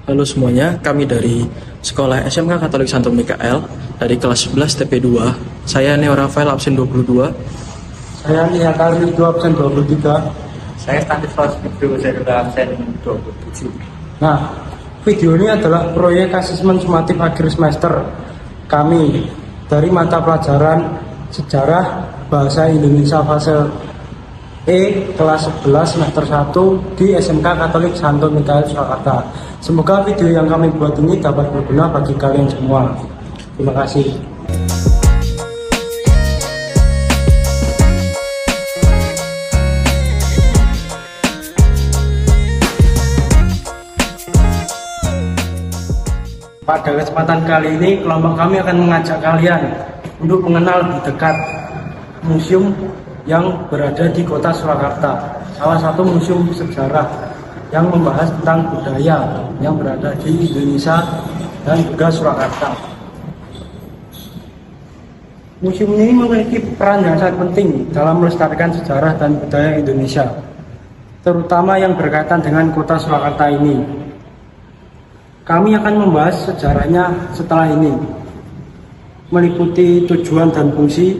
Halo semuanya, kami dari Sekolah SMK Katolik Santo Mikael dari kelas 11 TP2. Saya Neo Rafael absen 22. Saya Nia Karni itu absen 23. Saya Stanislas Ibnu, saya juga absen 27. Nah, video ini adalah proyek asesmen sumatif akhir semester kami dari mata pelajaran Sejarah Bahasa Indonesia fase E kelas 11 semester 1 di SMK Katolik Santo Mikael Surakarta. Semoga video yang kami buat ini dapat berguna bagi kalian semua. Terima kasih. Pada kesempatan kali ini, kelompok kami akan mengajak kalian untuk mengenal lebih dekat museum yang berada di kota Surakarta. Salah satu museum sejarah yang membahas tentang budaya yang berada di Indonesia dan juga Surakarta. Museum ini memiliki peran yang sangat penting dalam melestarikan sejarah dan budaya Indonesia, terutama yang berkaitan dengan kota Surakarta ini. Kami akan membahas sejarahnya setelah ini, meliputi tujuan dan fungsi,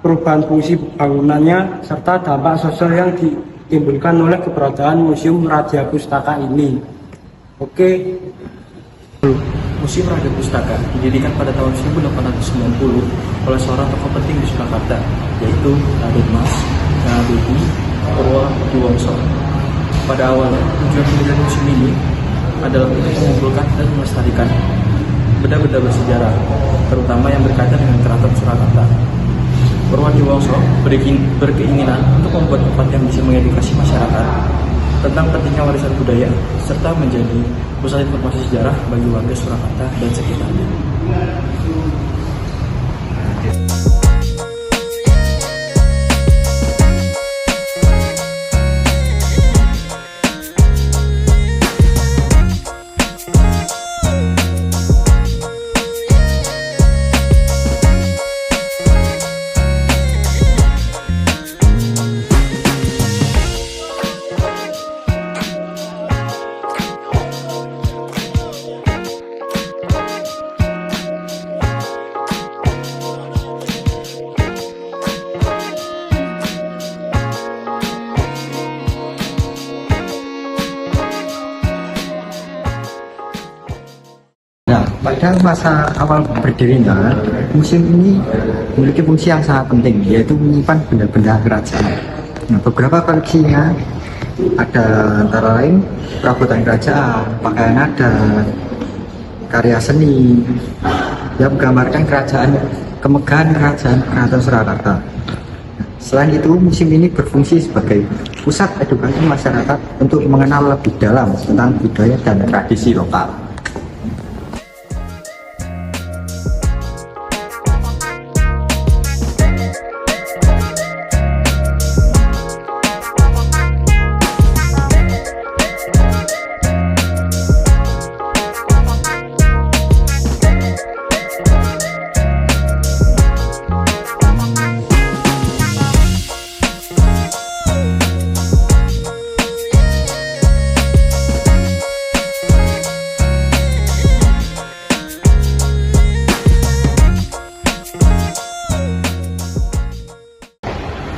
perubahan fungsi bangunannya, serta dampak sosial yang ditimbulkan oleh keberadaan Museum Raja Pustaka ini. Oke. Museum Raja Pustaka didirikan pada tahun 1890 oleh seorang tokoh penting di Surakarta, yaitu Raden Mas Ngabedi Purwodiwongso. Pada awalnya, tujuan pendirian museum ini adalah untuk mengumpulkan dan melestarikan benda-benda bersejarah, terutama yang berkaitan dengan Keraton Surakarta. Purwodiwongso berkeinginan untuk membuat tempat yang bisa mengedukasi masyarakat tentang pentingnya warisan budaya, serta menjadi pusat informasi sejarah bagi warga Surakarta dan sekitarnya. Nah, pada masa awal berdirinya, museum ini memiliki fungsi yang sangat penting, yaitu menyimpan benda-benda kerajaan. Nah, beberapa koleksinya ada antara lain perabotan kerajaan, pakaian adat, karya seni yang menggambarkan kemegahan kerajaan Keraton Surakarta. Selain itu, museum ini berfungsi sebagai pusat edukasi masyarakat untuk mengenal lebih dalam tentang budaya dan tradisi lokal.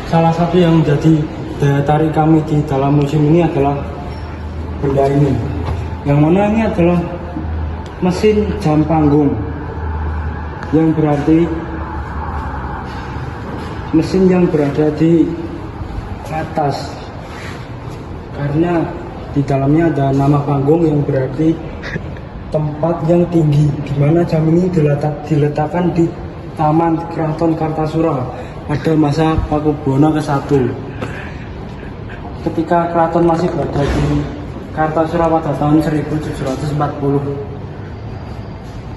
Salah satu yang menjadi daya tarik kami di dalam museum ini adalah benda ini, yang mana ini adalah mesin jam panggung, yang berarti mesin yang berada di atas, karena di dalamnya ada nama panggung yang berarti tempat yang tinggi, di mana jam ini diletakkan di Taman Keraton Kartasura pada masa Pakubuwono ke-1, ketika keraton masih berada di Kartasura pada tahun 1740.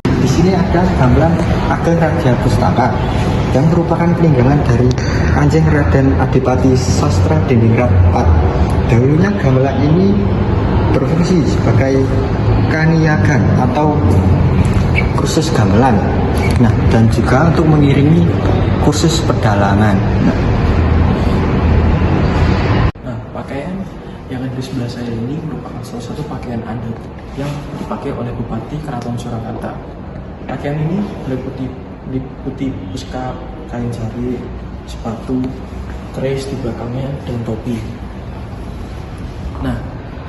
Di sini ada gamelan Ageng Raja Pustaka yang merupakan peninggalan dari Kanjeng Raden Adipati Sastra Diningrat IV. Dahulunya gamelan ini berfungsi sebagai kaniagan atau kursus gamelan. Nah, dan juga untuk mengiringi kursus pedalangan. Nah, pakaian yang ada di sebelah sebelah saya ini merupakan salah satu pakaian adat yang dipakai oleh Bupati Keraton Surakarta. Pakaian ini meliputi puskap, kain sari, sepatu, keris di belakangnya, dan topi. Nah,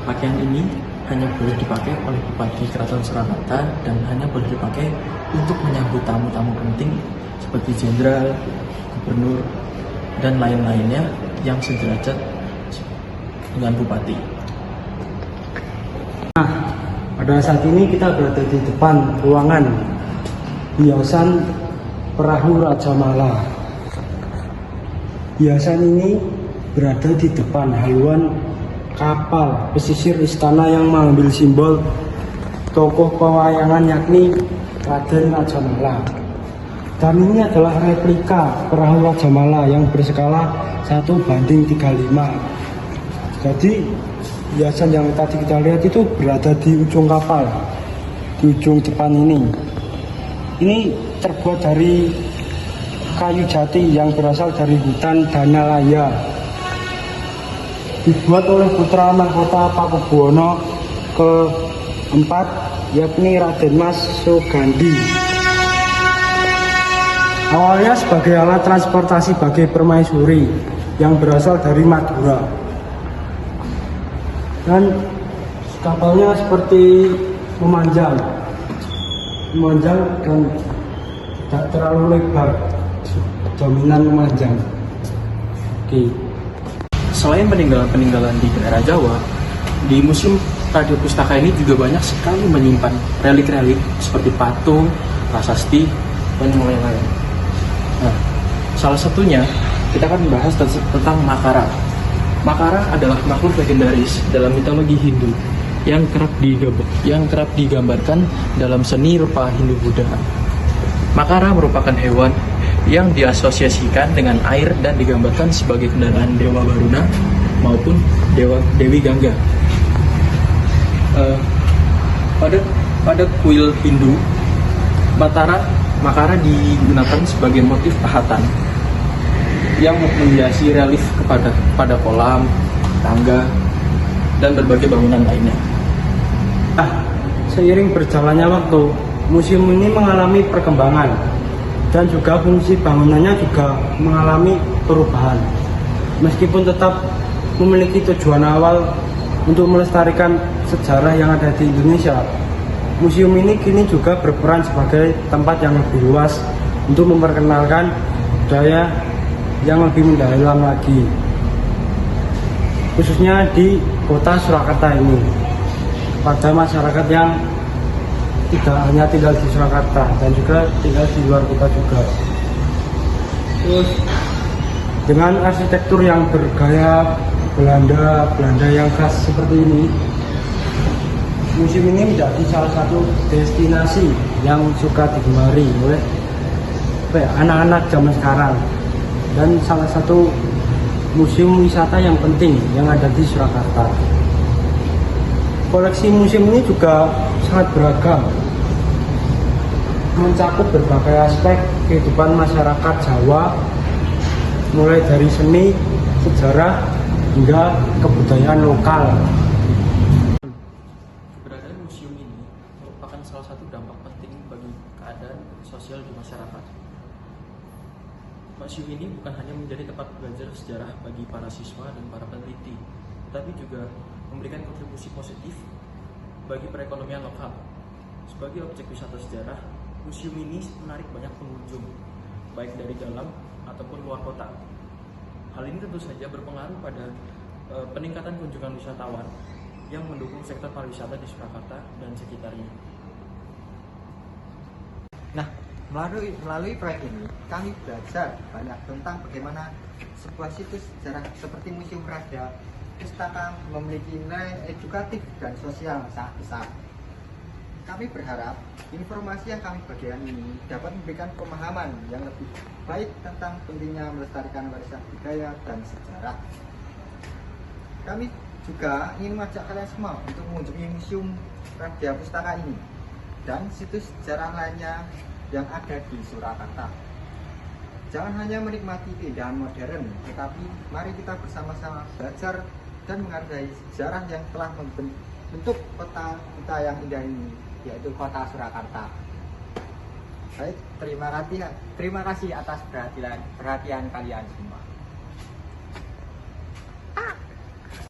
pakaian ini hanya boleh dipakai oleh Bupati Keraton Surakarta dan hanya boleh dipakai untuk menyambut tamu-tamu penting seperti jenderal, gubernur, dan lain-lainnya yang sederajat dengan Bupati. Nah, pada saat ini kita berada di depan ruangan hiasan perahu Raja Mala. Hiasan ini berada di depan haluan kapal pesisir istana yang mengambil simbol tokoh pewayangan yakni Raden Raja Mala. Dan ini adalah replika perahu Raja Mala yang berskala 1:35. Jadi hiasan yang tadi kita lihat itu berada di ujung kapal, di ujung depan ini. Ini terbuat dari kayu jati yang berasal dari hutan Danalaya. Dibuat oleh putra mahkota Pakubuwono keempat, yakni Raden Mas Sugandi. Awalnya sebagai alat transportasi bagi permaisuri yang berasal dari Madura. Dan kapalnya seperti memanjang dan tidak terlalu lebar, dominan memanjang. Oke. Selain peninggalan-peninggalan di daerah Jawa, di Museum Radio Pustaka ini juga banyak sekali menyimpan relik-relik seperti patung, prasasti, dan yang lain-lain. Nah, salah satunya kita akan membahas tentang Makara. Makara adalah makhluk legendaris dalam mitologi Hindu yang kerap digambarkan dalam seni rupa Hindu-Buddha. Makara merupakan hewan yang diasosiasikan dengan air dan digambarkan sebagai kendaraan Dewa Baruna maupun Dewi Gangga. Pada kuil Hindu, Makara digunakan sebagai motif pahatan yang menghiasi relief pada kolam, tangga, dan berbagai bangunan lainnya. Seiring berjalannya waktu, museum ini mengalami perkembangan dan juga fungsi bangunannya juga mengalami perubahan. Meskipun tetap memiliki tujuan awal untuk melestarikan sejarah yang ada di Indonesia, museum ini kini juga berperan sebagai tempat yang lebih luas untuk memperkenalkan budaya yang lebih mendalam lagi, khususnya di kota Surakarta ini, pada masyarakat yang tidak hanya tinggal di Surakarta dan juga tinggal di luar kota juga. Terus dengan arsitektur yang bergaya Belanda yang khas seperti ini, museum ini menjadi salah satu destinasi yang suka digemari oleh anak-anak zaman sekarang dan salah satu museum wisata yang penting yang ada di Surakarta. Koleksi museum ini juga sangat beragam, mencakup berbagai aspek kehidupan masyarakat Jawa, mulai dari seni, sejarah, hingga kebudayaan lokal. Keberadaan museum ini merupakan salah satu dampak penting bagi keadaan sosial di masyarakat. Museum ini bukan hanya menjadi tempat belajar sejarah bagi para siswa dan para peneliti, tetapi juga memberikan kontribusi positif bagi perekonomian lokal. Sebagai objek wisata sejarah, museum ini menarik banyak pengunjung, baik dari dalam ataupun luar kota. Hal ini tentu saja berpengaruh pada peningkatan kunjungan wisatawan yang mendukung sektor pariwisata di Surakarta dan sekitarnya. Nah, melalui proyek ini, kami belajar banyak tentang bagaimana sebuah situs sejarah seperti Museum Radio Pustaka memiliki nilai edukatif dan sosial sangat besar. Kami berharap informasi yang kami bagikan ini dapat memberikan pemahaman yang lebih baik tentang pentingnya melestarikan warisan budaya dan sejarah. Kami juga ingin mengajak kalian semua untuk mengunjungi Museum Radio Pustaka ini dan situs sejarah lainnya yang ada di Surakarta. Jangan hanya menikmati keindahan modern, tetapi mari kita bersama-sama belajar dan menghargai sejarah yang telah membentuk kota kita yang indah ini, yaitu kota Surakarta. Baik, terima kasih atas perhatian kalian semua.